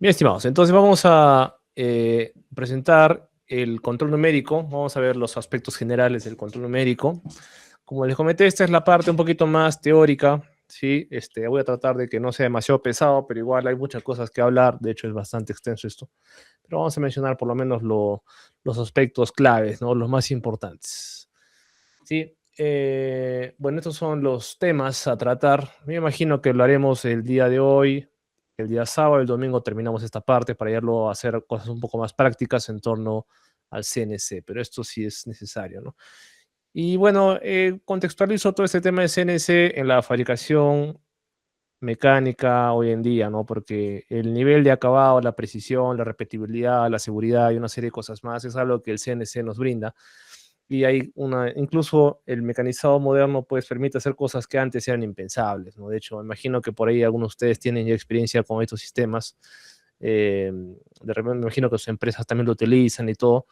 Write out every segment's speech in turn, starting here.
Bien, estimados, entonces vamos a presentar el control numérico. Vamos a ver los aspectos generales del control numérico. Como les comenté, esta es la parte un poquito más teórica, ¿sí? Voy a tratar de que no sea demasiado pesado, pero igual hay muchas cosas que hablar. De hecho, es bastante extenso esto. Pero vamos a mencionar por lo menos los aspectos claves, ¿no? Los más importantes. Sí, bueno, estos son los temas a tratar. Me imagino que lo haremos el día de hoy, el día sábado, el domingo terminamos esta parte para irlo a hacer cosas un poco más prácticas en torno al CNC, pero esto sí es necesario, ¿no? Y bueno, contextualizo todo este tema de CNC en la fabricación mecánica hoy en día, ¿no? Porque el nivel de acabado, la precisión, la repetibilidad, la seguridad y una serie de cosas más es algo que el CNC nos brinda. Y hay incluso el mecanizado moderno pues permite hacer cosas que antes eran impensables, ¿no? De hecho, imagino que por ahí algunos de ustedes tienen ya experiencia con estos sistemas. De repente me imagino que sus empresas también lo utilizan y todo.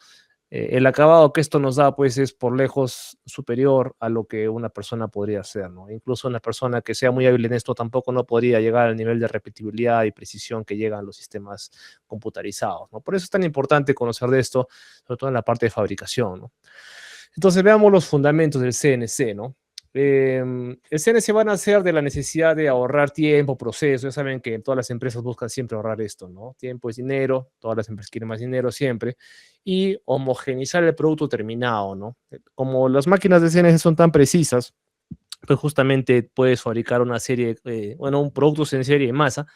El acabado que esto nos da, pues, es por lejos superior a lo que una persona podría hacer, ¿no? Incluso una persona que sea muy hábil en esto tampoco no podría llegar al nivel de repetibilidad y precisión que llegan los sistemas computarizados, ¿no? Por eso es tan importante conocer de esto, sobre todo en la parte de fabricación, ¿no? Entonces veamos los fundamentos del CNC, ¿no? El CNC van a ser de la necesidad de ahorrar tiempo, proceso. Ya saben que todas las empresas buscan siempre ahorrar esto, ¿no? Tiempo es dinero, todas las empresas quieren más dinero siempre. Y homogenizar el producto terminado, ¿no? Como las máquinas de CNC son tan precisas, pues justamente puedes fabricar una serie, bueno, un producto en serie en masa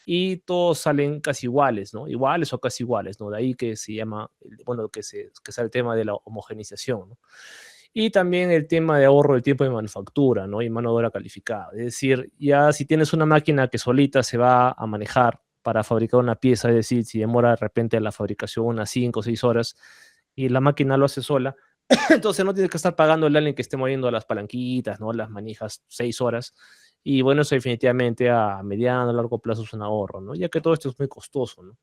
y todos salen casi iguales, ¿no? Iguales o casi iguales, ¿no? De ahí que se llama, bueno, que sale el tema de la homogenización, ¿no? Y también el tema de ahorro del tiempo de manufactura, ¿no? Y mano de obra calificada. Es decir, ya si tienes una máquina que solita se va a manejar para fabricar una pieza, es decir, si demora de repente la fabricación unas 5 o 6 horas y la máquina lo hace sola, entonces no tienes que estar pagando al alguien que esté moviendo las palanquitas, ¿no? Las manijas 6 horas. Y bueno, eso definitivamente a mediano, a largo plazo es un ahorro, ¿no? Ya que todo esto es muy costoso, ¿no?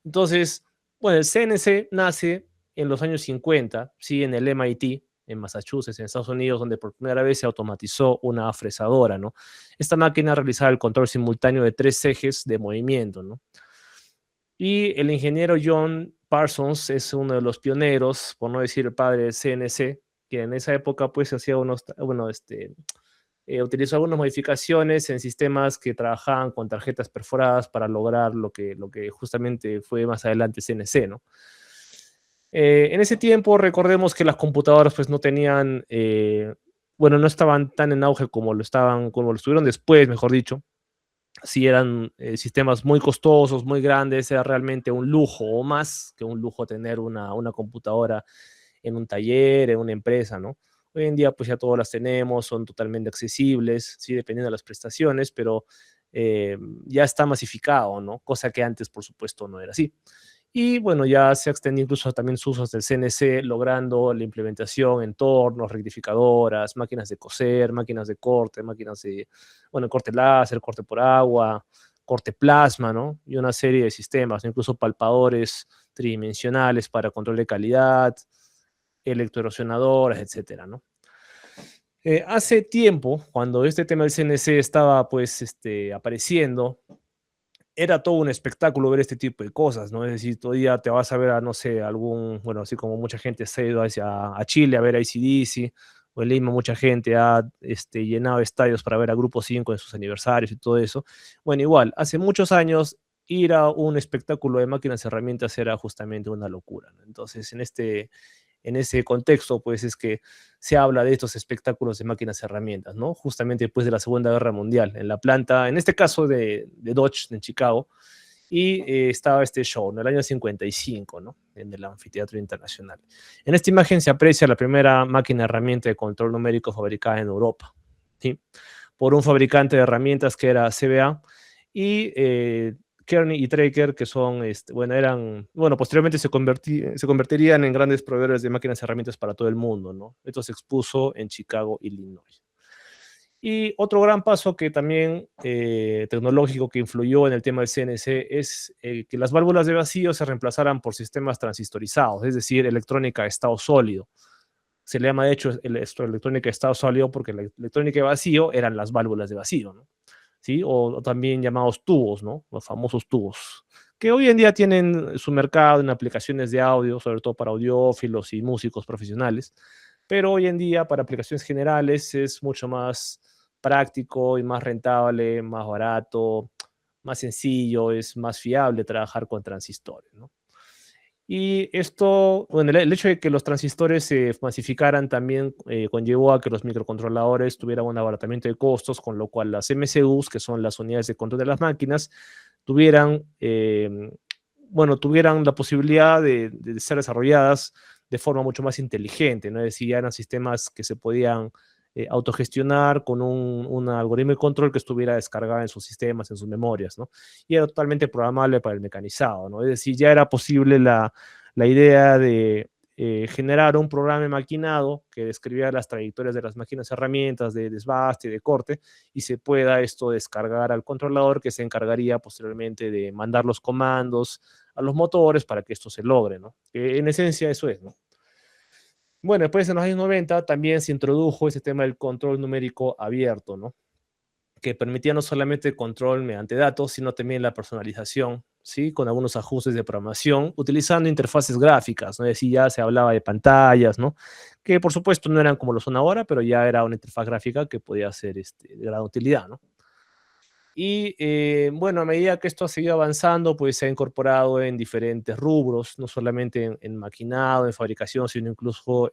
Entonces, bueno, el CNC nace en los años 50, sí, en el MIT, en Massachusetts, en Estados Unidos, donde por primera vez se automatizó una fresadora, ¿no? Esta máquina realizaba el control simultáneo de 3 ejes de movimiento, ¿no? Y el ingeniero John Parsons es uno de los pioneros, por no decir el padre del CNC, que en esa época pues hacía bueno, utilizó algunas modificaciones en sistemas que trabajaban con tarjetas perforadas para lograr lo que justamente fue más adelante CNC, ¿no? En ese tiempo, recordemos que las computadoras pues no tenían, bueno, no estaban tan en auge como lo estuvieron después, mejor dicho. Sí eran sistemas muy costosos, muy grandes, era realmente un lujo o más que un lujo tener una computadora en un taller, en una empresa, ¿no? Hoy en día pues ya todas las tenemos, son totalmente accesibles, sí, dependiendo de las prestaciones, pero ya está masificado, ¿no? Cosa que antes por supuesto no era así. Y bueno, ya se ha extendido incluso también sus usos del CNC, logrando la implementación en tornos, rectificadoras, máquinas de coser, máquinas de corte, máquinas de, bueno, corte láser, corte por agua, corte plasma, ¿no? Y una serie de sistemas, incluso palpadores tridimensionales para control de calidad, electroerosionadoras, etcétera, ¿no? Hace tiempo, cuando este tema del CNC estaba pues apareciendo, era todo un espectáculo ver este tipo de cosas, ¿no? Es decir, todavía te vas a ver a, no sé, bueno, así como mucha gente se ha ido a Chile a ver a AC/DC, o en Lima mucha gente ha llenado estadios para ver a Grupo 5 en sus aniversarios y todo eso. Bueno, igual, hace muchos años ir a un espectáculo de máquinas y herramientas era justamente una locura, ¿no? Entonces, en ese contexto, pues es que se habla de estos espectáculos de máquinas y herramientas, ¿no? Justamente después de la Segunda Guerra Mundial, en la planta, en este caso de Dodge en Chicago, y estaba este show, ¿no? El año 55, ¿no? En el Anfiteatro Internacional. En esta imagen se aprecia la primera máquina herramienta de control numérico fabricada en Europa, ¿sí? Por un fabricante de herramientas que era CBA, y Kearney y Traeger, que son, bueno, posteriormente se convertirían en grandes proveedores de máquinas y herramientas para todo el mundo, ¿no? Esto se expuso en Chicago, Illinois. Y otro gran paso que también tecnológico que influyó en el tema del CNC es que las válvulas de vacío se reemplazaran por sistemas transistorizados, es decir, electrónica de estado sólido. Se le llama de hecho electrónica de estado sólido porque la electrónica de vacío eran las válvulas de vacío, ¿no? ¿Sí? O también llamados tubos, ¿no? Los famosos tubos, que hoy en día tienen su mercado en aplicaciones de audio, sobre todo para audiófilos y músicos profesionales, pero hoy en día para aplicaciones generales es mucho más práctico y más rentable, más barato, más sencillo, es más fiable trabajar con transistores, ¿no? Y esto, bueno, el hecho de que los transistores se masificaran también conllevó a que los microcontroladores tuvieran un abaratamiento de costos, con lo cual las MCUs, que son las unidades de control de las máquinas, tuvieran, bueno, tuvieran la posibilidad de ser desarrolladas de forma mucho más inteligente, ¿no? Es decir, ya eran sistemas que se podían autogestionar con un algoritmo de control que estuviera descargado en sus sistemas, en sus memorias, ¿no? Y era totalmente programable para el mecanizado, ¿no? Es decir, ya era posible la idea de generar un programa maquinado que describiera las trayectorias de las máquinas herramientas de desbaste y de corte y se pueda esto descargar al controlador que se encargaría posteriormente de mandar los comandos a los motores para que esto se logre, ¿no? En esencia eso es, ¿no? Bueno, después en los años 90 también se introdujo ese tema del control numérico abierto, ¿no? Que permitía no solamente el control mediante datos, sino también la personalización, ¿sí? Con algunos ajustes de programación, utilizando interfaces gráficas, ¿no? Es decir, ya se hablaba de pantallas, ¿no? Que por supuesto no eran como lo son ahora, pero ya era una interfaz gráfica que podía ser de gran utilidad, ¿no? Y bueno, a medida que esto ha seguido avanzando, pues se ha incorporado en diferentes rubros, no solamente en maquinado, en fabricación, sino incluso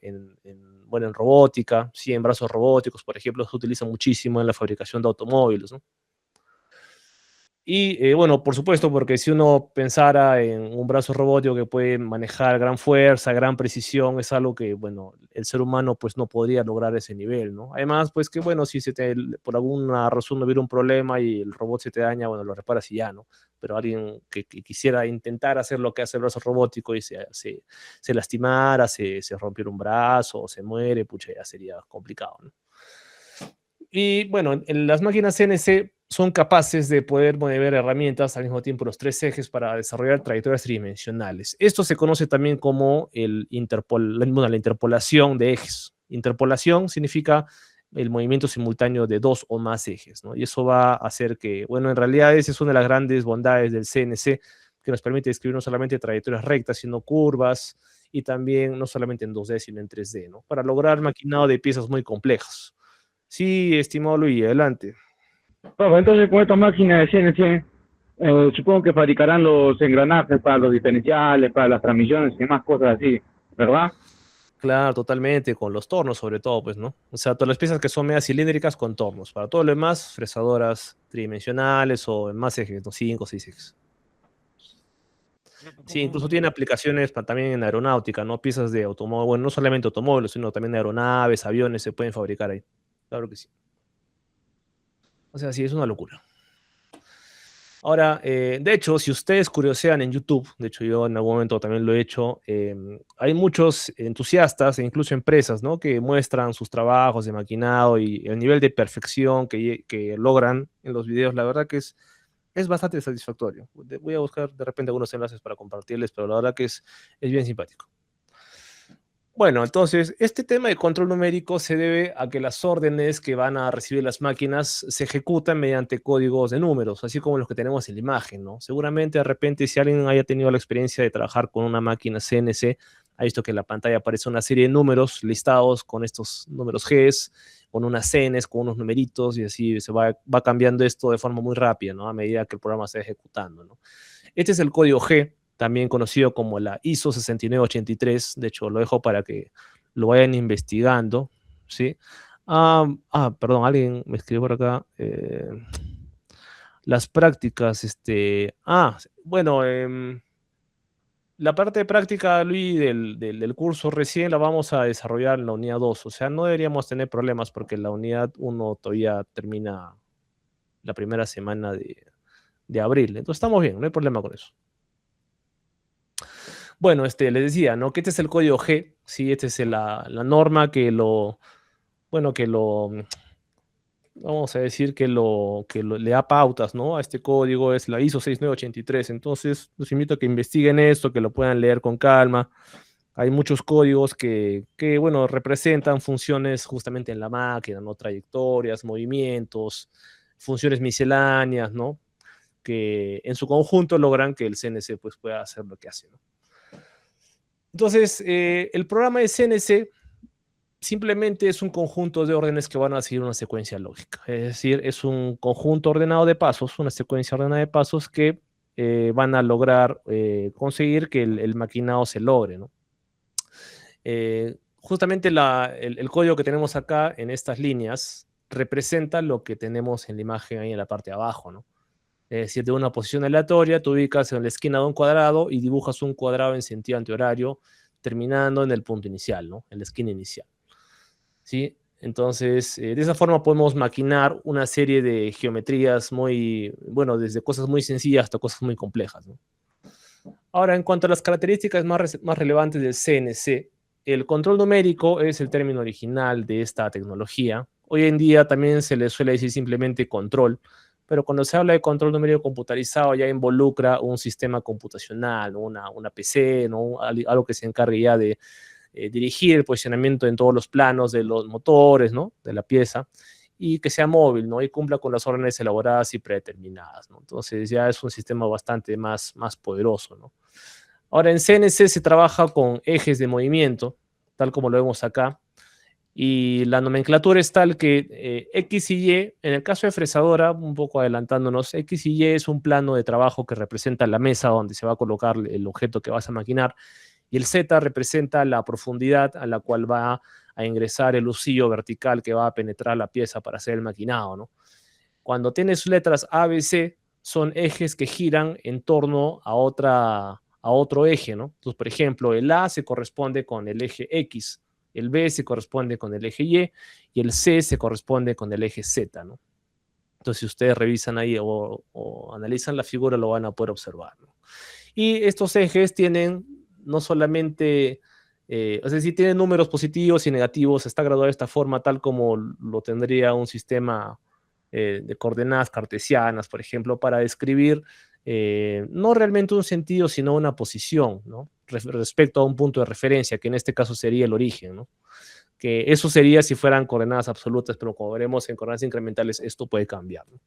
bueno, en robótica, sí, en brazos robóticos, por ejemplo, se utiliza muchísimo en la fabricación de automóviles, ¿no? Y bueno, por supuesto, porque si uno pensara en un brazo robótico que puede manejar gran fuerza, gran precisión, es algo que, bueno, el ser humano pues no podría lograr ese nivel, ¿no? Además, pues que bueno, si por alguna razón no hubiera un problema y el robot se te daña, bueno, lo reparas y ya, ¿no? Pero alguien que quisiera intentar hacer lo que hace el brazo robótico y se lastimara, se rompiera un brazo o se muere, pucha, ya sería complicado, ¿no? Y bueno, las máquinas CNC son capaces de poder mover herramientas al mismo tiempo los tres ejes para desarrollar trayectorias tridimensionales. Esto se conoce también como bueno, la interpolación de ejes. Interpolación significa el movimiento simultáneo de dos o más ejes, ¿no? Y eso va a hacer que, bueno, en realidad esa es una de las grandes bondades del CNC, que nos permite describir no solamente trayectorias rectas, sino curvas, y también no solamente en 2D, sino en 3D, ¿no? Para lograr maquinado de piezas muy complejas. Sí, estimado Luis, adelante. Profe, entonces con esta máquina de CNC, supongo que fabricarán los engranajes para los diferenciales, para las transmisiones y más cosas así, ¿verdad? Claro, totalmente, con los tornos sobre todo, pues, ¿no? O sea, todas las piezas que son medias cilíndricas con tornos. Para todo lo demás, fresadoras tridimensionales o en más ejes, ¿no? 5 o 6 ejes. Sí, incluso tiene aplicaciones también en aeronáutica, ¿no? Piezas de automóvil, bueno, no solamente automóviles, sino también de aeronaves, aviones se pueden fabricar ahí. Claro que sí. O sea, sí, es una locura. Ahora, de hecho, si ustedes curiosean en YouTube, de hecho yo en algún momento también lo he hecho, hay muchos entusiastas e incluso empresas, ¿no? Que muestran sus trabajos de maquinado y el nivel de perfección que logran en los videos. La verdad que es bastante satisfactorio. Voy a buscar de repente algunos enlaces para compartirles, pero la verdad que es bien simpático. Bueno, entonces, este tema de control numérico se debe a que las órdenes que van a recibir las máquinas se ejecutan mediante códigos de números, así como los que tenemos en la imagen, ¿no? Seguramente de repente si alguien haya tenido la experiencia de trabajar con una máquina CNC, ha visto que en la pantalla aparece una serie de números listados con estos números Gs, con unas Ns, con unos numeritos, y así va cambiando esto de forma muy rápida, ¿no? A medida que el programa se va ejecutando, ¿no? Este es el código G, también conocido como la ISO 6983. De hecho, lo dejo para que lo vayan investigando, ¿sí? Perdón, alguien me escribió por acá. Las prácticas, bueno, la parte práctica, Luis, del curso recién la vamos a desarrollar en la unidad 2. O sea, no deberíamos tener problemas porque la unidad 1 todavía termina la primera semana de abril. Entonces estamos bien, no hay problema con eso. Bueno, les decía, ¿no? Que este es el código G, sí, esta es la norma bueno, vamos a decir que le da pautas, ¿no? A este código es la ISO 6983. Entonces, los invito a que investiguen esto, que lo puedan leer con calma. Hay muchos códigos bueno, representan funciones justamente en la máquina, ¿no? Trayectorias, movimientos, funciones misceláneas, ¿no? que en su conjunto logran que el CNC pues, pueda hacer lo que hace, ¿no? Entonces, el programa de CNC simplemente es un conjunto de órdenes que van a seguir una secuencia lógica. Es decir, es un conjunto ordenado de pasos, una secuencia ordenada de pasos que van a lograr conseguir que el maquinado se logre, ¿no? Justamente el código que tenemos acá en estas líneas representa lo que tenemos en la imagen ahí en la parte de abajo, ¿no? Es decir, de una posición aleatoria, tú ubicas en la esquina de un cuadrado y dibujas un cuadrado en sentido antihorario, terminando en el punto inicial, ¿no? En la esquina inicial, ¿sí? Entonces, de esa forma podemos maquinar una serie de geometrías muy, bueno, desde cosas muy sencillas hasta cosas muy complejas, ¿no? Ahora, en cuanto a las características más relevantes del CNC, el control numérico es el término original de esta tecnología. Hoy en día también se le suele decir simplemente control, pero cuando se habla de control numérico computarizado ya involucra un sistema computacional, ¿no? Una PC, ¿no? Algo que se encargue ya de dirigir el posicionamiento en todos los planos de los motores, ¿no? De la pieza, y que sea móvil, ¿no? Y cumpla con las órdenes elaboradas y predeterminadas, ¿no? Entonces ya es un sistema bastante más poderoso, ¿no? Ahora, en CNC se trabaja con ejes de movimiento, tal como lo vemos acá, y la nomenclatura es tal que X y Y, en el caso de fresadora, un poco adelantándonos, X y Y es un plano de trabajo que representa la mesa donde se va a colocar el objeto que vas a maquinar, y el Z representa la profundidad a la cual va a ingresar el husillo vertical que va a penetrar la pieza para hacer el maquinado, ¿no? Cuando tienes letras A, B, C, son ejes que giran en torno a otro eje, ¿no? Entonces, por ejemplo, el A se corresponde con el eje X, el B se corresponde con el eje y el C se corresponde con el eje Z, ¿no? Entonces, si ustedes revisan ahí o analizan la figura, lo van a poder observar, ¿no? Y estos ejes tienen no solamente, es decir, tienen números positivos y negativos, está graduado de esta forma, tal como lo tendría un sistema de coordenadas cartesianas, por ejemplo, para describir no realmente un sentido, sino una posición, ¿no? Respecto a un punto de referencia, que en este caso sería el origen, ¿no? Que eso sería si fueran coordenadas absolutas, pero como veremos en coordenadas incrementales, esto puede cambiar, ¿no?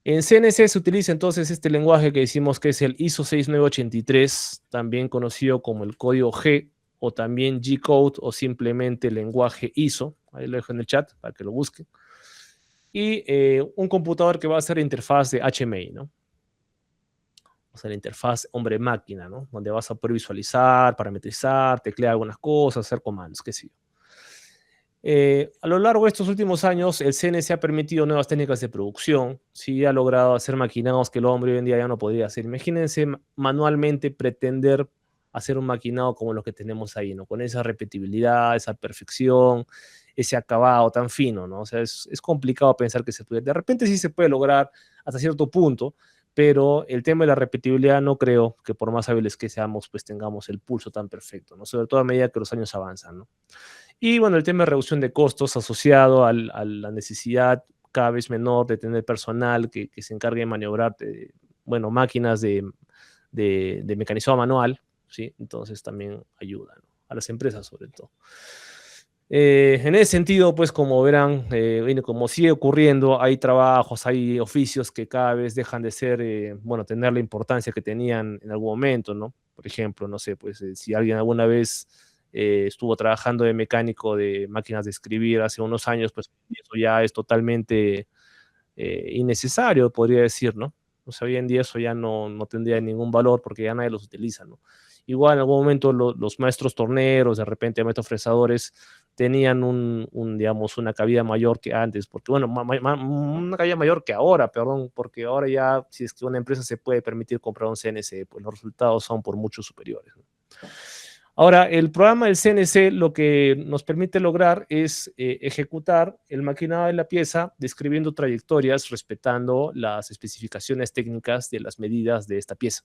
En CNC se utiliza entonces este lenguaje que decimos que es el ISO 6983, también conocido como el código G, o también G-code, o simplemente lenguaje ISO. Ahí lo dejo en el chat para que lo busquen. Y un computador que va a ser interfaz de HMI, ¿no? O sea, la interfaz hombre-máquina, ¿no? Donde vas a poder visualizar, parametrizar, teclear algunas cosas, hacer comandos, qué sé yo. A lo largo de estos últimos años, el CNC ha permitido nuevas técnicas de producción, sí ha logrado hacer maquinados que el hombre hoy en día ya no podría hacer. Imagínense manualmente pretender hacer un maquinado como los que tenemos ahí, ¿no? Con esa repetibilidad, esa perfección, ese acabado tan fino, ¿no? O sea, es complicado pensar que se puede. De repente sí se puede lograr hasta cierto punto, pero el tema de la repetibilidad no creo que por más hábiles que seamos, pues tengamos el pulso tan perfecto, ¿no? Sobre todo a medida que los años avanzan, ¿no? Y bueno, el tema de reducción de costos asociado a la necesidad cada vez menor de tener personal que se encargue de maniobrar, bueno, máquinas de mecanizado manual, ¿sí? Entonces también ayuda, ¿no? A las empresas sobre todo. En ese sentido, pues como verán, como sigue ocurriendo, hay trabajos, hay oficios que cada vez dejan de ser, bueno, tener la importancia que tenían en algún momento, ¿no? Por ejemplo, no sé, pues si alguien alguna vez estuvo trabajando de mecánico de máquinas de escribir hace unos años, pues eso ya es totalmente innecesario, podría decir, ¿no? O sea, hoy en día eso ya no tendría ningún valor porque ya nadie los utiliza, ¿no? Igual en algún momento los maestros torneros, de repente maestros fresadores, tenían digamos, una cabida mayor que antes, porque bueno, una cabida mayor que ahora, perdón, porque ahora ya, si es que una empresa se puede permitir comprar un CNC, pues los resultados son por mucho superiores, ¿no? Ahora, el programa del CNC lo que nos permite lograr es ejecutar el maquinado de la pieza describiendo trayectorias respetando las especificaciones técnicas de las medidas de esta pieza.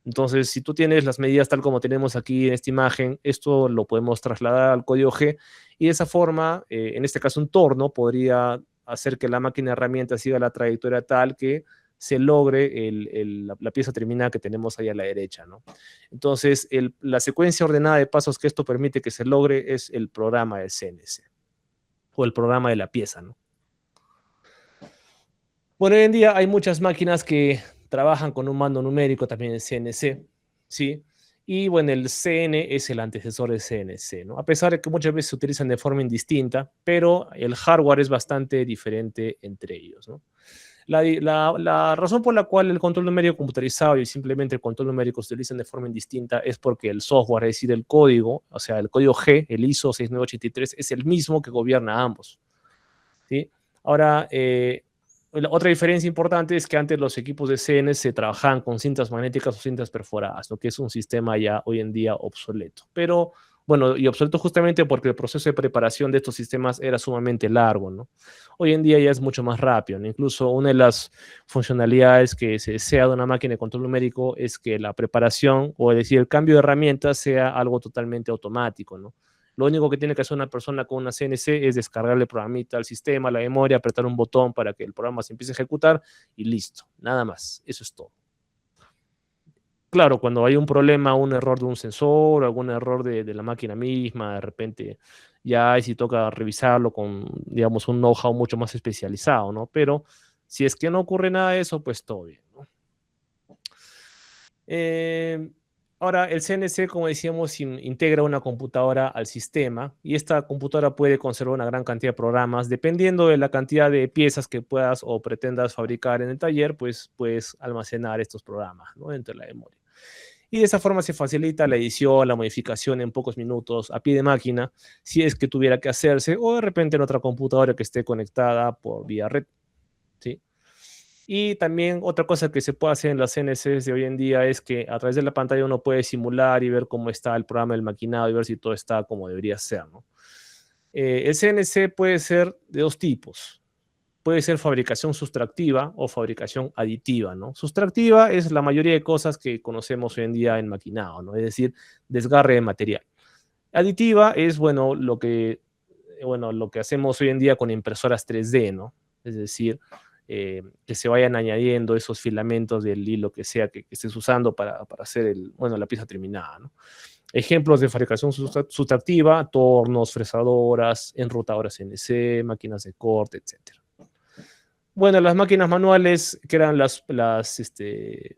Entonces, si tú tienes las medidas tal como tenemos aquí en esta imagen, esto lo podemos trasladar al código G y de esa forma, en este caso un torno, podría hacer que la máquina de herramientas siga la trayectoria tal que se logre la pieza terminada que tenemos ahí a la derecha, ¿no? Entonces, la secuencia ordenada de pasos que esto permite que se logre es el programa de CNC o el programa de la pieza, ¿no? Bueno, hoy en día hay muchas máquinas que trabajan con un mando numérico, también el CNC, ¿sí? Y bueno, el CN es el antecesor del CNC, ¿no? A pesar de que muchas veces se utilizan de forma indistinta, pero el hardware es bastante diferente entre ellos, ¿no? La razón por la cual el control numérico computarizado y simplemente el control numérico se utilizan de forma indistinta es porque el software, es decir, el código, o sea, el código G, el ISO 6983, es el mismo que gobierna ambos, ¿sí? Ahora, la otra diferencia importante es que antes los equipos de CN se trabajaban con cintas magnéticas o cintas perforadas, lo que es un sistema ya hoy en día obsoleto. Pero bueno, y obsoleto justamente porque el proceso de preparación de estos sistemas era sumamente largo, ¿no? Hoy en día ya es mucho más rápido, ¿no? Incluso una de las funcionalidades que se desea de una máquina de control numérico es que la preparación, o es decir, el cambio de herramientas sea algo totalmente automático, ¿no? Lo único que tiene que hacer una persona con una CNC es descargarle el programita al sistema, la memoria, apretar un botón para que el programa se empiece a ejecutar y listo, nada más, eso es todo. Claro, cuando hay un problema, un error de un sensor, algún error de la máquina misma, de repente ya ahí sí toca revisarlo con, digamos, un know-how mucho más especializado, ¿no? Pero si es que no ocurre nada de eso, pues todo bien, ¿no? Eh, Ahora, el CNC, como decíamos, integra una computadora al sistema y esta computadora puede conservar una gran cantidad de programas. Dependiendo de la cantidad de piezas que puedas o pretendas fabricar en el taller, pues puedes almacenar estos programas, ¿no?, dentro de la memoria. Y de esa forma se facilita la edición, la modificación en pocos minutos a pie de máquina, si es que tuviera que hacerse, o de repente en otra computadora que esté conectada por vía red, ¿sí? Y también otra cosa que se puede hacer en las CNCs de hoy en día es que a través de la pantalla uno puede simular y ver cómo está el programa del maquinado y ver si todo está como debería ser, ¿no? El CNC puede ser de dos tipos. Puede ser fabricación sustractiva o fabricación aditiva, ¿no? Sustractiva es la mayoría de cosas que conocemos hoy en día en maquinado, ¿no? Es decir, desgarre de material. Aditiva es, bueno, lo que hacemos hoy en día con impresoras 3D, ¿no? Es decir, que se vayan añadiendo esos filamentos del hilo que sea que estés usando para hacer bueno, la pieza terminada, ¿no? Ejemplos de fabricación sustractiva: tornos, fresadoras, enrutadoras CNC, máquinas de corte, etcétera. Bueno, las máquinas manuales, que eran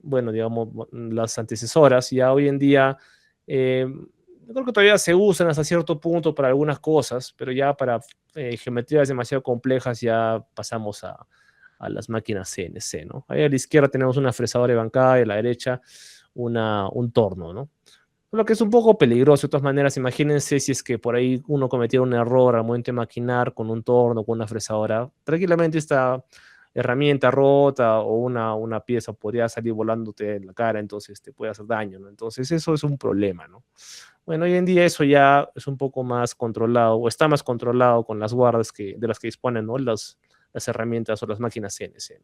bueno, digamos, las antecesoras, ya hoy en día, yo creo que todavía se usan hasta cierto punto para algunas cosas, pero ya para geometrías demasiado complejas ya pasamos a las máquinas CNC, ¿no? Ahí a la izquierda tenemos una fresadora de bancada y a la derecha un torno, ¿no? Lo que es un poco peligroso, de todas maneras. Imagínense si es que por ahí uno cometiera un error al momento de maquinar con un torno, con una fresadora. Tranquilamente esta herramienta rota o una pieza podría salir volándote en la cara, entonces te puede hacer daño, ¿no? Entonces eso es un problema, ¿no? Bueno, hoy en día eso ya es un poco más controlado, o está más controlado con las guardas de las que disponen, ¿no?, las herramientas o las máquinas CNC.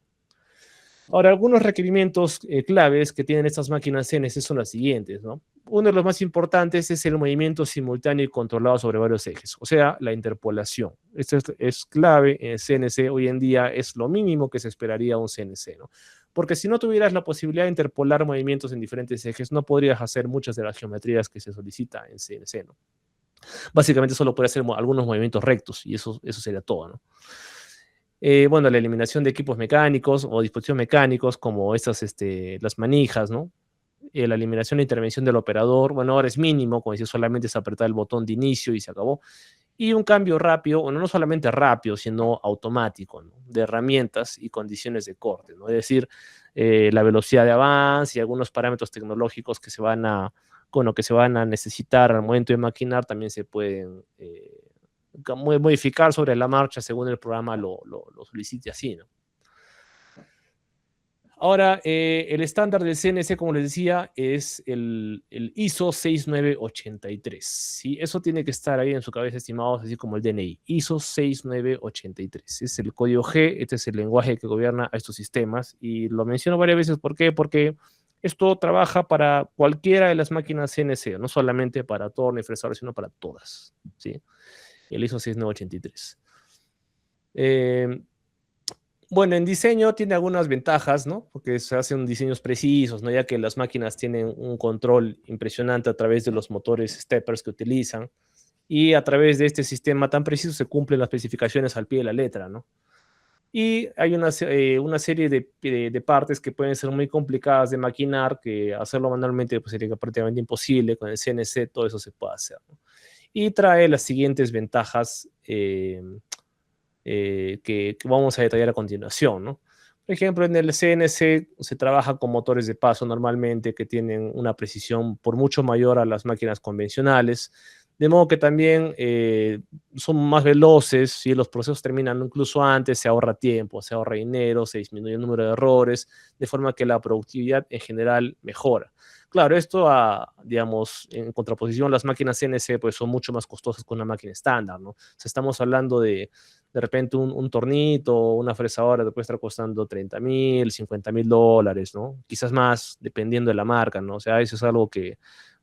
Ahora, algunos requerimientos claves que tienen estas máquinas CNC son los siguientes, ¿no? Uno de los más importantes es el movimiento simultáneo y controlado sobre varios ejes, o sea, la interpolación. Esto es clave en CNC hoy en día, es lo mínimo que se esperaría un CNC, ¿no? Porque si no tuvieras la posibilidad de interpolar movimientos en diferentes ejes, no podrías hacer muchas de las geometrías que se solicita en CNC, ¿no? Básicamente solo puede hacer algunos movimientos rectos y eso sería todo, ¿no? Bueno, la eliminación de equipos mecánicos o dispositivos mecánicos como las manijas, ¿no? La eliminación e intervención del operador, bueno, ahora es mínimo, como decía, solamente es apretar el botón de inicio y se acabó. Y un cambio rápido, bueno, no solamente rápido, sino automático, ¿no?, de herramientas y condiciones de corte, ¿no? Es decir, la velocidad de avance y algunos parámetros tecnológicos bueno, que se van a necesitar al momento de maquinar también se pueden modificar sobre la marcha según el programa lo solicite así, ¿no? Ahora, el estándar del CNC, como les decía, es el ISO 6983. ¿Sí? Eso tiene que estar ahí en su cabeza, estimados, así como el DNI. ISO 6983. Es el código G, este es el lenguaje que gobierna a estos sistemas. Y lo menciono varias veces, ¿por qué? Porque esto trabaja para cualquiera de las máquinas CNC, no solamente para torno y fresador, sino para todas, ¿sí? El ISO 6983. Bueno, en diseño tiene algunas ventajas, ¿no? Porque se hacen diseños precisos, ¿no? Ya que las máquinas tienen un control impresionante a través de los motores steppers que utilizan, y a través de este sistema tan preciso se cumplen las especificaciones al pie de la letra, ¿no? Y hay una serie de partes que pueden ser muy complicadas de maquinar, que hacerlo manualmente pues, sería prácticamente imposible. Con el CNC todo eso se puede hacer, ¿no? Y trae las siguientes ventajas que vamos a detallar a continuación, ¿no? Por ejemplo, en el CNC se trabaja con motores de paso normalmente que tienen una precisión por mucho mayor a las máquinas convencionales, de modo que también son más veloces y los procesos terminan incluso antes, se ahorra tiempo, se ahorra dinero, se disminuye el número de errores, de forma que la productividad en general mejora. Claro, esto, digamos, en contraposición, las máquinas CNC pues, son mucho más costosas que una máquina estándar, ¿no? O sea, estamos hablando de repente un tornito o una fresadora te puede estar costando 30.000, $50.000, ¿no? Quizás más, dependiendo de la marca, ¿no? O sea, eso es algo que,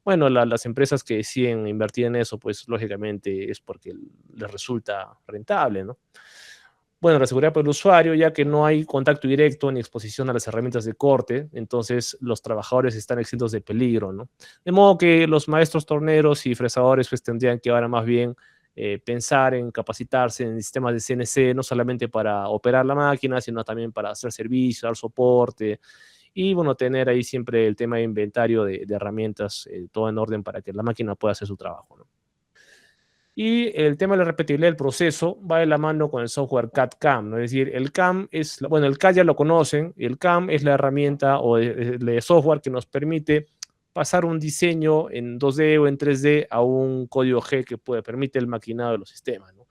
bueno, las empresas que deciden invertir en eso, pues lógicamente es porque les resulta rentable, ¿no? Bueno, la seguridad para el usuario, ya que no hay contacto directo ni exposición a las herramientas de corte, entonces los trabajadores están exentos de peligro, ¿no? De modo que los maestros torneros y fresadores pues tendrían que ahora más bien pensar en capacitarse en sistemas de CNC, no solamente para operar la máquina, sino también para hacer servicio, dar soporte y, bueno, tener ahí siempre el tema de inventario de herramientas, todo en orden para que la máquina pueda hacer su trabajo, ¿no? Y el tema de la repetibilidad del proceso va de la mano con el software CAD-CAM, ¿no? Es decir, el CAM es, bueno, el CAD ya lo conocen, el CAM es la herramienta o de software que nos permite pasar un diseño en 2D o en 3D a un código G que permite el maquinado de los sistemas, ¿no?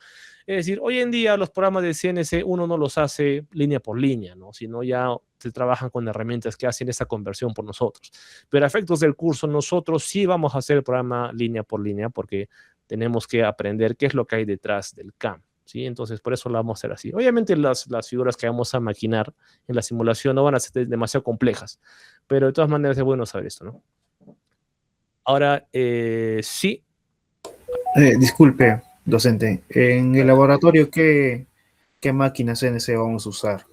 Es decir, hoy en día los programas de CNC uno no los hace línea por línea, ¿no? Sino ya se trabajan con herramientas que hacen esa conversión por nosotros. Pero a efectos del curso, nosotros sí vamos a hacer el programa línea por línea porque tenemos que aprender qué es lo que hay detrás del CAM, ¿sí? Entonces, por eso lo vamos a hacer así. Obviamente, las figuras que vamos a maquinar en la simulación no van a ser demasiado complejas, pero de todas maneras es bueno saber esto, ¿no? Ahora, sí. Disculpe, docente, en el laboratorio, ¿qué máquinas CNC vamos a usar?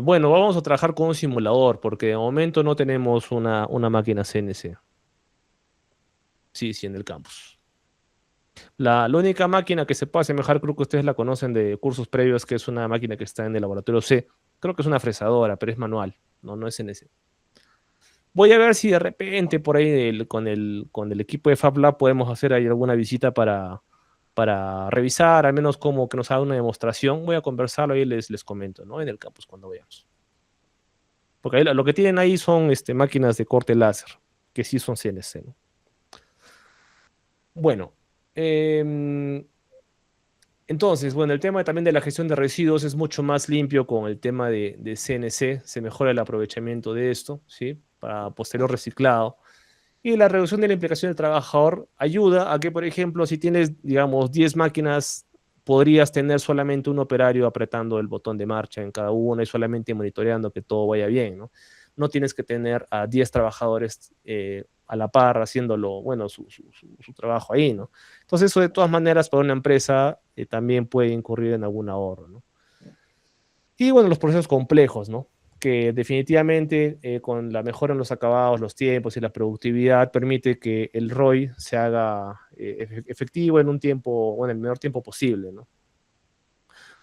Bueno, vamos a trabajar con un simulador, porque de momento no tenemos una máquina CNC. Sí, sí, en el campus. La única máquina que se puede asemejar, creo que ustedes la conocen de cursos previos, que es una máquina que está en el laboratorio C. Creo que es una fresadora, pero es manual, no es CNC. Voy a ver si de repente por ahí con el equipo de FabLab podemos hacer ahí alguna visita para revisar, al menos como que nos haga una demostración. Voy a conversarlo y les comento, ¿no? En el campus cuando veamos. Porque ahí lo que tienen ahí son máquinas de corte láser, que sí son CNC, ¿no? Bueno, entonces, bueno, el tema también de la gestión de residuos es mucho más limpio con el tema de CNC, se mejora el aprovechamiento de esto, ¿sí? Para posterior reciclado. Y la reducción de la implicación del trabajador ayuda a que, por ejemplo, si tienes, digamos, 10 máquinas, podrías tener solamente un operario apretando el botón de marcha en cada una y solamente monitoreando que todo vaya bien, ¿no? No tienes que tener a 10 trabajadores a la par haciéndolo, bueno, su trabajo ahí, ¿no? Entonces, eso de todas maneras para una empresa también puede incurrir en algún ahorro, ¿no? Y bueno, los procesos complejos, ¿no? Que definitivamente con la mejora en los acabados, los tiempos y la productividad permite que el ROI se haga efectivo en un tiempo, bueno, en el menor tiempo posible, ¿no?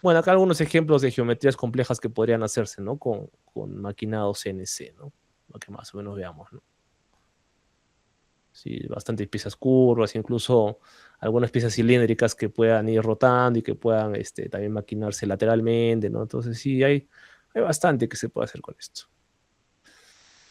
Bueno, acá algunos ejemplos de geometrías complejas que podrían hacerse, ¿no? Con maquinado CNC, ¿no? Lo que más o menos veamos, ¿no? Sí, bastantes piezas curvas, incluso algunas piezas cilíndricas que puedan ir rotando y que puedan también maquinarse lateralmente, ¿no? Entonces sí, hay bastante que se puede hacer con esto.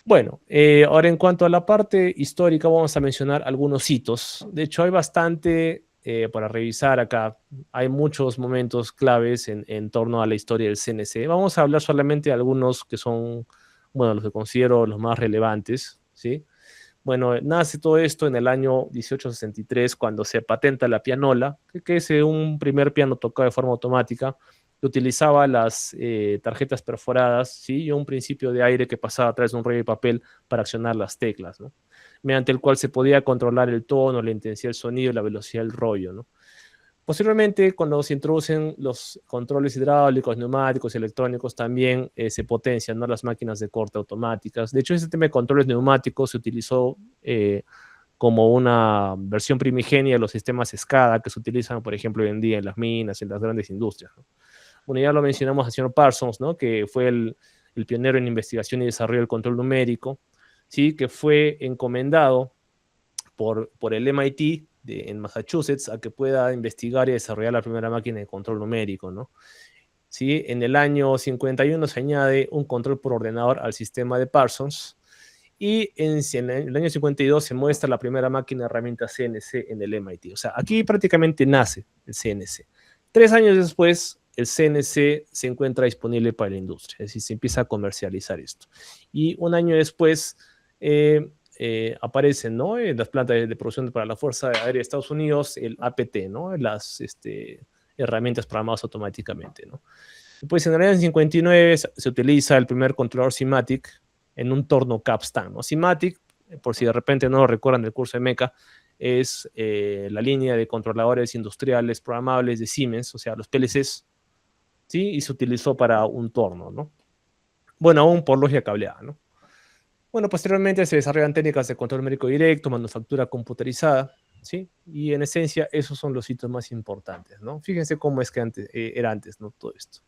Bueno, ahora en cuanto a la parte histórica, vamos a mencionar algunos hitos. De hecho, hay bastante para revisar acá. Hay muchos momentos claves en torno a la historia del CNC. Vamos a hablar solamente de algunos que son, bueno, los que considero los más relevantes, ¿sí? Bueno, nace todo esto en el año 1863 cuando se patenta la pianola, que es un primer piano tocado de forma automática que utilizaba las tarjetas perforadas, ¿sí? Y un principio de aire que pasaba a través de un rollo de papel para accionar las teclas, ¿no? Mediante el cual se podía controlar el tono, la intensidad del sonido y la velocidad del rollo, ¿no? Posteriormente, cuando se introducen los controles hidráulicos, neumáticos y electrónicos, también se potencian, ¿no?, las máquinas de corte automáticas. De hecho, este tema de controles neumáticos se utilizó como una versión primigenia de los sistemas SCADA que se utilizan, por ejemplo, hoy en día en las minas, en las grandes industrias, ¿no? Bueno, ya lo mencionamos al señor Parsons, ¿no? Que fue el pionero en investigación y desarrollo del control numérico, ¿sí? Que fue encomendado por el MIT en Massachusetts a que pueda investigar y desarrollar la primera máquina de control numérico, ¿no? ¿Sí? En el año 51 se añade un control por ordenador al sistema de Parsons, y en el año 52 se muestra la primera máquina de herramienta CNC en el MIT. O sea, aquí prácticamente nace el CNC. 3 años después, el CNC se encuentra disponible para la industria, es decir, se empieza a comercializar esto. Y un año después aparecen, ¿no? En las plantas de producción para la Fuerza Aérea de Estados Unidos el APT, ¿no? Las herramientas programadas automáticamente, ¿no? Después, en el año 59 se utiliza el primer controlador SIMATIC en un torno Capstan, ¿no? SIMATIC, por si de repente no lo recuerdan del curso de Meca, es la línea de controladores industriales programables de Siemens, o sea, los PLCs, ¿sí? Y se utilizó para un torno, ¿no? Bueno, aún por lógica cableada, ¿no? Bueno, posteriormente se desarrollan técnicas de control numérico directo, manufactura computerizada, ¿sí? Y en esencia, esos son los hitos más importantes, ¿no? Fíjense cómo es que antes, era antes, ¿no? Todo esto.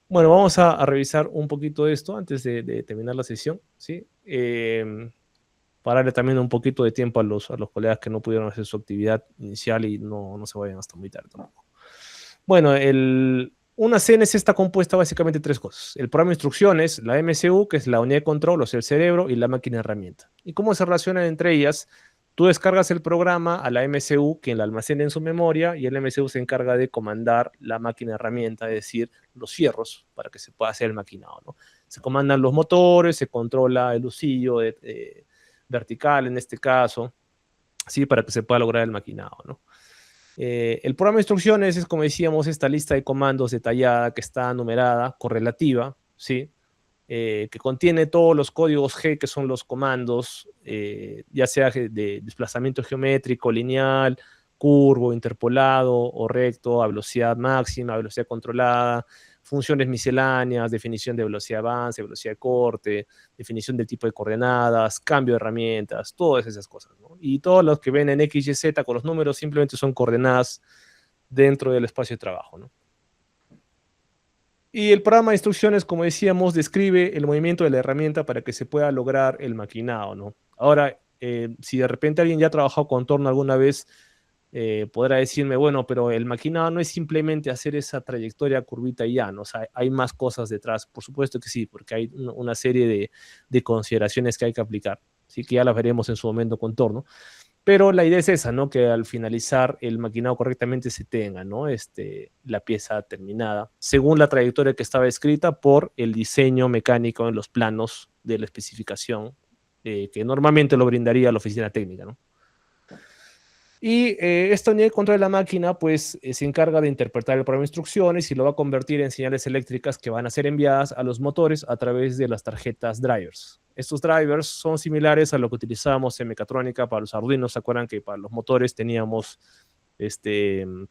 Bueno, vamos a revisar un poquito de esto antes de terminar la sesión, ¿sí? Para darle también un poquito de tiempo a los colegas que no pudieron hacer su actividad inicial y no se vayan hasta muy tarde tampoco. Bueno, una CNC está compuesta básicamente de tres cosas. El programa de instrucciones, la MCU, que es la unidad de control, o sea, el cerebro, y la máquina herramienta. ¿Y cómo se relacionan entre ellas? Tú descargas el programa a la MCU, quien la almacena en su memoria, y el MCU se encarga de comandar la máquina herramienta, es decir, los fierros, para que se pueda hacer el maquinado, ¿no? Se comandan los motores, se controla el usillo vertical, en este caso, ¿sí? Para que se pueda lograr el maquinado, ¿no? El programa de instrucciones es, como decíamos, esta lista de comandos detallada que está numerada, correlativa, ¿sí? Que contiene todos los códigos G, que son los comandos, ya sea de desplazamiento geométrico, lineal, curvo, interpolado o recto, a velocidad máxima, a velocidad controlada, funciones misceláneas, definición de velocidad de avance, velocidad de corte, definición del tipo de coordenadas, cambio de herramientas, todas esas cosas, ¿no? Y todos los que ven en X, Y, Z con los números simplemente son coordenadas dentro del espacio de trabajo, ¿no? Y el programa de instrucciones, como decíamos, describe el movimiento de la herramienta para que se pueda lograr el maquinado, ¿no? Ahora, si de repente alguien ya ha trabajado con torno alguna vez, podrá decirme, bueno, pero el maquinado no es simplemente hacer esa trayectoria curvita y ya, ¿no? O sea, hay más cosas detrás. Por supuesto que sí, porque hay una serie de consideraciones que hay que aplicar, sí, que ya las veremos en su momento con torno. Pero la idea es esa, ¿no? Que al finalizar el maquinado correctamente se tenga, ¿no? La pieza terminada, según la trayectoria que estaba escrita por el diseño mecánico en los planos de la especificación, que normalmente lo brindaría la oficina técnica, ¿no? Y esta unidad de control de la máquina, pues, se encarga de interpretar el programa de instrucciones y lo va a convertir en señales eléctricas que van a ser enviadas a los motores a través de las tarjetas drivers. Estos drivers son similares a lo que utilizábamos en mecatrónica para los Arduinos. ¿Se acuerdan que para los motores teníamos que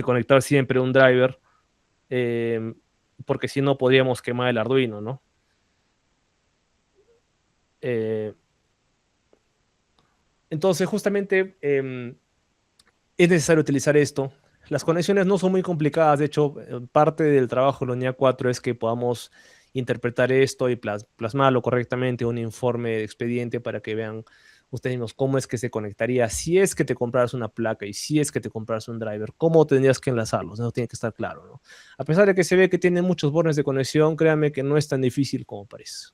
conectar siempre un driver? Porque si no podríamos quemar el Arduino, ¿no? Entonces, justamente es necesario utilizar esto. Las conexiones no son muy complicadas, de hecho, parte del trabajo de la unidad 4 es que podamos interpretar esto y plasmarlo correctamente en un informe de expediente para que vean ustedes mismos cómo es que se conectaría si es que te compraras una placa y si es que te compras un driver, cómo tendrías que enlazarlos, eso tiene que estar claro, ¿no? A pesar de que se ve que tiene muchos bornes de conexión, créanme que no es tan difícil como parece.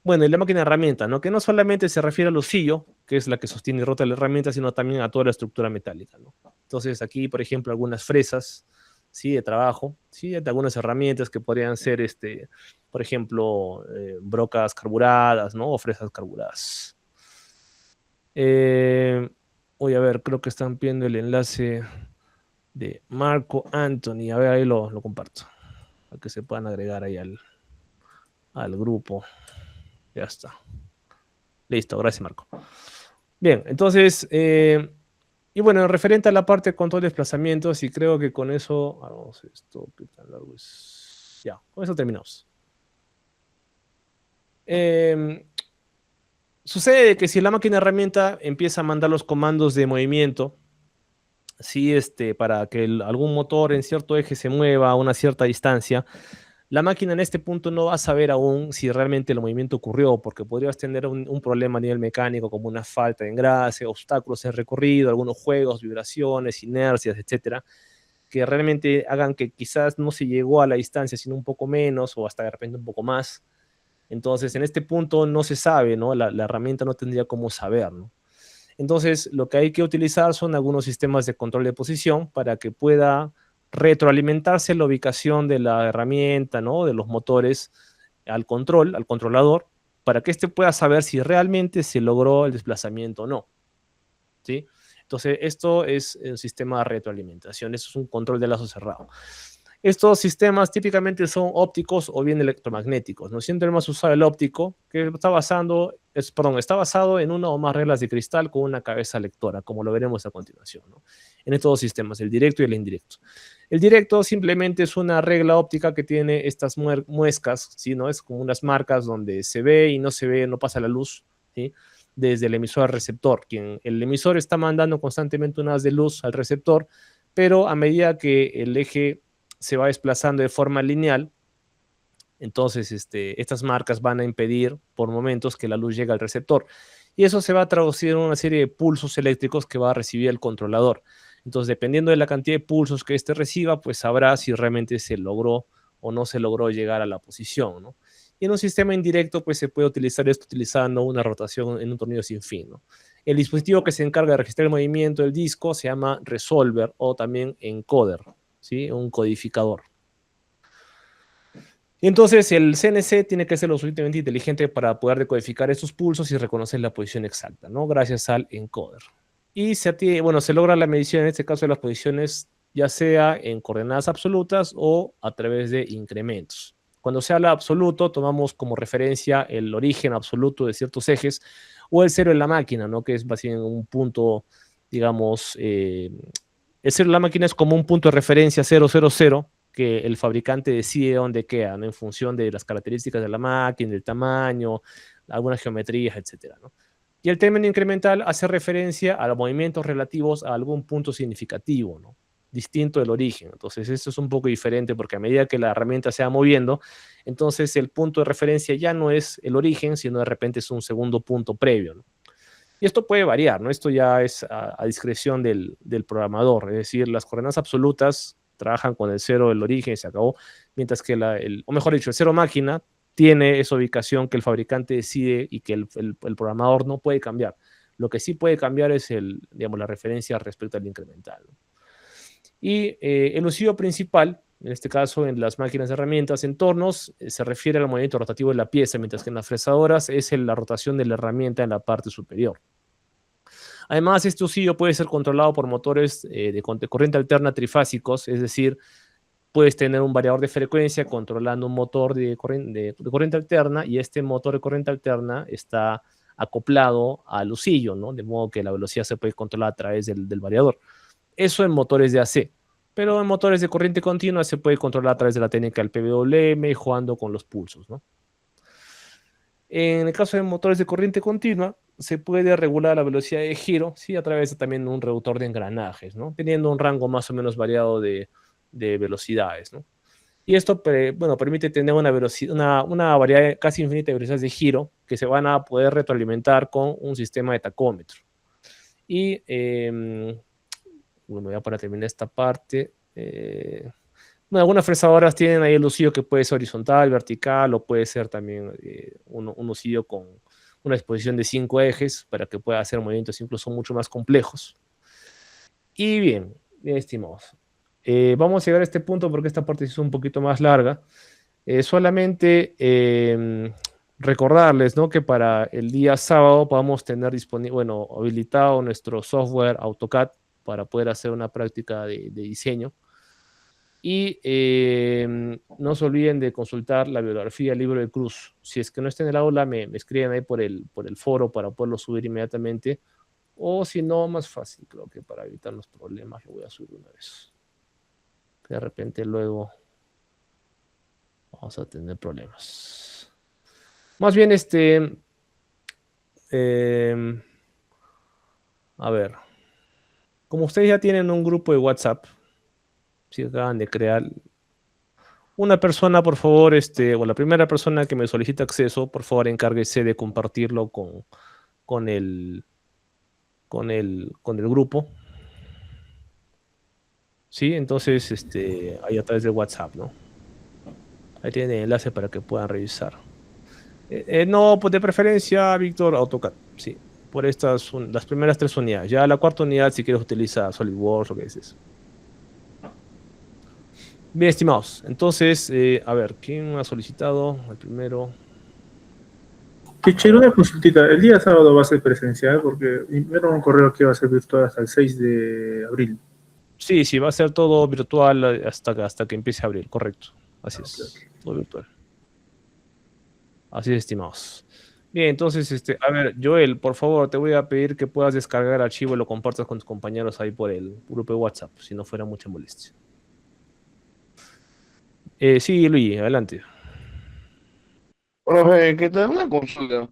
Bueno, y la máquina de herramienta, ¿no? Que no solamente se refiere al osillo, que es la que sostiene y rota la herramienta, sino también a toda la estructura metálica, ¿no? Entonces aquí, por ejemplo, algunas fresas, ¿sí? De trabajo, ¿sí? De algunas herramientas que podrían ser, por ejemplo, brocas carburadas, ¿no? O fresas carburadas. Voy a ver, creo que están viendo el enlace de Marco Anthony. A ver, ahí lo comparto, para que se puedan agregar ahí al grupo. Ya está. Listo, gracias Marco. Bien, entonces, y bueno, referente a la parte de control de desplazamientos, y creo que con eso, vamos, esto, ¿qué tan largo es? Ya, con eso terminamos. Sucede que si la máquina herramienta empieza a mandar los comandos de movimiento, sí, para que algún motor en cierto eje se mueva a una cierta distancia, la máquina en este punto no va a saber aún si realmente el movimiento ocurrió, porque podrías tener un problema a nivel mecánico como una falta de engrase, obstáculos en recorrido, algunos juegos, vibraciones, inercias, etcétera, que realmente hagan que quizás no se llegó a la distancia, sino un poco menos o hasta de repente un poco más. Entonces, en este punto no se sabe, ¿no? La herramienta no tendría cómo saber, ¿no? Entonces, lo que hay que utilizar son algunos sistemas de control de posición para que pueda retroalimentarse la ubicación de la herramienta, ¿no? De los motores al controlador, para que éste pueda saber si realmente se logró el desplazamiento o no, ¿sí? Entonces, esto es el sistema de retroalimentación, eso es un control de lazo cerrado. Estos sistemas típicamente son ópticos o bien electromagnéticos, ¿no? Siempre hemos usado el óptico, que está basado en una o más reglas de cristal con una cabeza lectora, como lo veremos a continuación, ¿no? En estos dos sistemas, el directo y el indirecto. El directo simplemente es una regla óptica que tiene estas muescas, ¿sí? ¿No? Es como unas marcas donde se ve y no se ve, no pasa la luz, ¿sí? Desde el emisor al receptor. El emisor está mandando constantemente unas de luz al receptor, pero a medida que el eje se va desplazando de forma lineal, entonces estas marcas van a impedir por momentos que la luz llegue al receptor. Y eso se va a traducir en una serie de pulsos eléctricos que va a recibir el controlador. Entonces, dependiendo de la cantidad de pulsos que éste reciba, pues sabrá si realmente se logró o no se logró llegar a la posición, ¿no? Y en un sistema indirecto, pues se puede utilizar esto utilizando una rotación en un tornillo sin fin, ¿no? El dispositivo que se encarga de registrar el movimiento del disco se llama resolver o también encoder, ¿sí? Un codificador. Y entonces el CNC tiene que ser lo suficientemente inteligente para poder decodificar estos pulsos y reconocer la posición exacta, ¿no? Gracias al encoder. Y se logra la medición, en este caso, de las posiciones, ya sea en coordenadas absolutas o a través de incrementos. Cuando se habla absoluto, tomamos como referencia el origen absoluto de ciertos ejes o el cero en la máquina, ¿no? Que es básicamente un punto, digamos, el cero en la máquina es como un punto de referencia 000 que el fabricante decide dónde queda, ¿no? En función de las características de la máquina, del tamaño, algunas geometrías, etcétera, ¿no? Y el término incremental hace referencia a los movimientos relativos a algún punto significativo, ¿no? Distinto del origen. Entonces, esto es un poco diferente porque a medida que la herramienta se va moviendo, entonces el punto de referencia ya no es el origen, sino de repente es un segundo punto previo, ¿no? Y esto puede variar, ¿no? Esto ya es a discreción del programador, es decir, las coordenadas absolutas trabajan con el cero del origen y se acabó, mientras que o mejor dicho, el cero máquina tiene esa ubicación que el fabricante decide y que el programador no puede cambiar. Lo que sí puede cambiar es digamos, la referencia respecto al incremental, ¿no? Y el usillo principal, en este caso en las máquinas de herramientas, entornos, se refiere al movimiento rotativo de la pieza, mientras que en las fresadoras es la rotación de la herramienta en la parte superior. Además, este usillo puede ser controlado por motores de corriente alterna trifásicos, es decir, puedes tener un variador de frecuencia controlando un motor de corriente alterna y este motor de corriente alterna está acoplado al usillo, ¿no? De modo que la velocidad se puede controlar a través del variador. Eso en motores de AC, pero en motores de corriente continua se puede controlar a través de la técnica del PWM, jugando con los pulsos, ¿no? En el caso de motores de corriente continua, se puede regular la velocidad de giro, ¿sí? A través de también un reductor de engranajes, ¿no? Teniendo un rango más o menos variado de velocidades, ¿no? Y esto, bueno, permite tener una variedad casi infinita de velocidades de giro que se van a poder retroalimentar con un sistema de tacómetro. Y, bueno, ya para terminar esta parte, bueno, algunas fresadoras tienen ahí el usillo que puede ser horizontal, vertical, o puede ser también un usillo con una disposición de 5 ejes para que pueda hacer movimientos incluso mucho más complejos. Y bien, estimados, vamos a llegar a este punto porque esta parte es un poquito más larga. Solamente recordarles, ¿no? Que para el día sábado podamos tener habilitado nuestro software AutoCAD para poder hacer una práctica de diseño. Y no se olviden de consultar la bibliografía del libro de Cruz. Si es que no está en el aula, me escriben ahí por el foro para poderlo subir inmediatamente. O si no, más fácil, creo que para evitar los problemas lo voy a subir una vez. De repente luego vamos a tener problemas. Más bien, a ver. como ustedes ya tienen un grupo de WhatsApp, si acaban de crear, una persona, por favor, o la primera persona que me solicita acceso, por favor, encárguese de compartirlo con el, con el grupo. ¿Sí? Entonces, ahí a través de WhatsApp, ¿no? Ahí tienen el enlace para que puedan revisar. No, pues de preferencia, Víctor, AutoCAD, sí. Por estas son las primeras 3 unidades. Ya la cuarta unidad, si quieres, utiliza SolidWorks o qué dices. Bien, estimados. Entonces, a ver, ¿quién ha solicitado? El primero. Teacher, una consultita. El día sábado va a ser presencial porque vieron un correo que va a ser virtual hasta el 6 de abril. Sí, sí, va a ser todo virtual hasta que empiece a abrir, correcto. Así Ok, es, ok. todo virtual. Así es, estimados. Bien, entonces, a ver, Joel, por favor, te voy a pedir que puedas descargar el archivo y lo compartas con tus compañeros ahí por el grupo de WhatsApp, si no fuera mucha molestia. Sí, Luis, adelante. Profe, ¿qué tal? Una consulta.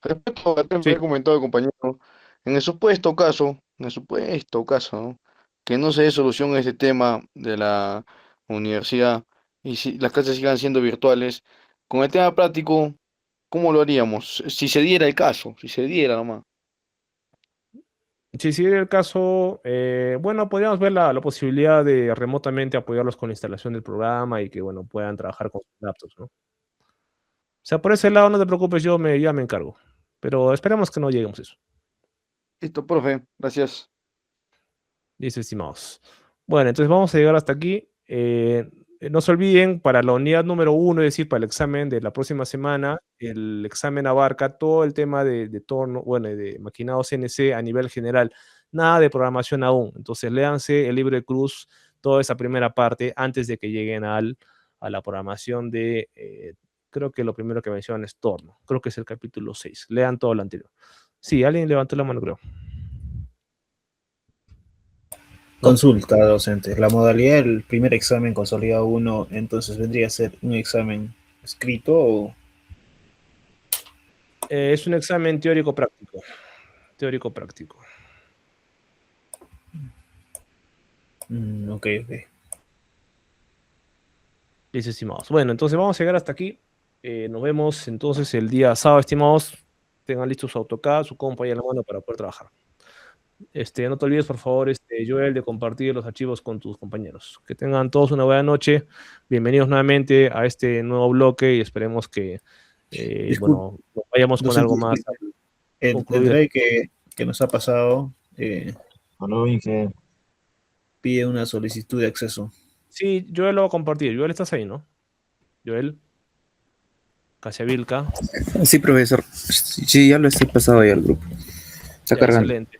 Respecto al tema que Sí, he comentado el compañero, en el supuesto caso, ¿no? Que no se dé solución a este tema de la universidad y si las clases sigan siendo virtuales, con el tema práctico, ¿cómo lo haríamos? Si se diera el caso, si se diera nomás. si sigue el caso, bueno, podríamos ver la posibilidad de remotamente apoyarlos con la instalación del programa y que, bueno, puedan trabajar con sus laptops, ¿no? O sea, por ese lado no te preocupes, ya me encargo. Pero esperemos que no lleguemos a eso. Listo, profe, gracias. Listo, estimados. Bueno, entonces vamos a llegar hasta aquí. No se olviden, para la unidad número 1, es decir, para el examen de la próxima semana, el examen abarca todo el tema de torno, bueno, de maquinado CNC a nivel general. Nada de programación aún. Entonces, léanse el libro de Cruz, toda esa primera parte, antes de que lleguen a la programación creo que lo primero que mencionan es torno. Creo que es el capítulo 6. Lean todo lo anterior. Sí, alguien levantó la mano, creo. Consulta, docente. La modalidad del primer examen consolidado 1, entonces vendría a ser un examen escrito o... Es un examen teórico práctico. Teórico práctico. Ok, ok. Listo, estimados. Bueno, entonces vamos a llegar hasta aquí. Nos vemos entonces el día sábado, estimados. Tengan listos su AutoCAD, su compa y en la mano para poder trabajar. No te olvides, por favor, Joel, de compartir los archivos con tus compañeros. Que tengan todos una buena noche. Bienvenidos nuevamente a este nuevo bloque y esperemos que, Disculpe, bueno, vayamos con docente, algo más a el concluir. delay que nos ha pasado Aló, Inge. pide una solicitud de acceso. Sí, Joel lo va a compartir. Joel, estás ahí, ¿no? Joel, Casiavilca. Sí, profesor. Sí, ya lo estoy pasado ahí al grupo. Está Ya, cargando. excelente.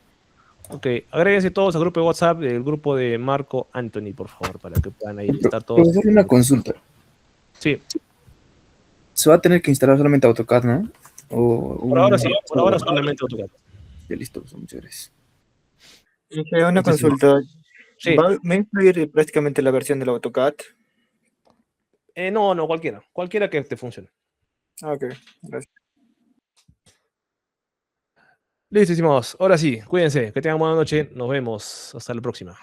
Ok, agréguense todos al grupo de WhatsApp del grupo de Marco Anthony, por favor, para que puedan ahí estar todos. Profesor, una consulta. Sí, Se va a tener que instalar solamente AutoCAD, ¿no? O por ahora sí, por ahora solamente AutoCAD. Ya listo, pues, muchas gracias. Inge, una Listo, estimado. consulta. Sí, ¿Va a incluir prácticamente la versión del AutoCAD? no, cualquiera que te funcione. Ah, ok, gracias. Listo, estimados. Ahora sí, cuídense, que tengan buena noche. Nos vemos. Hasta la próxima.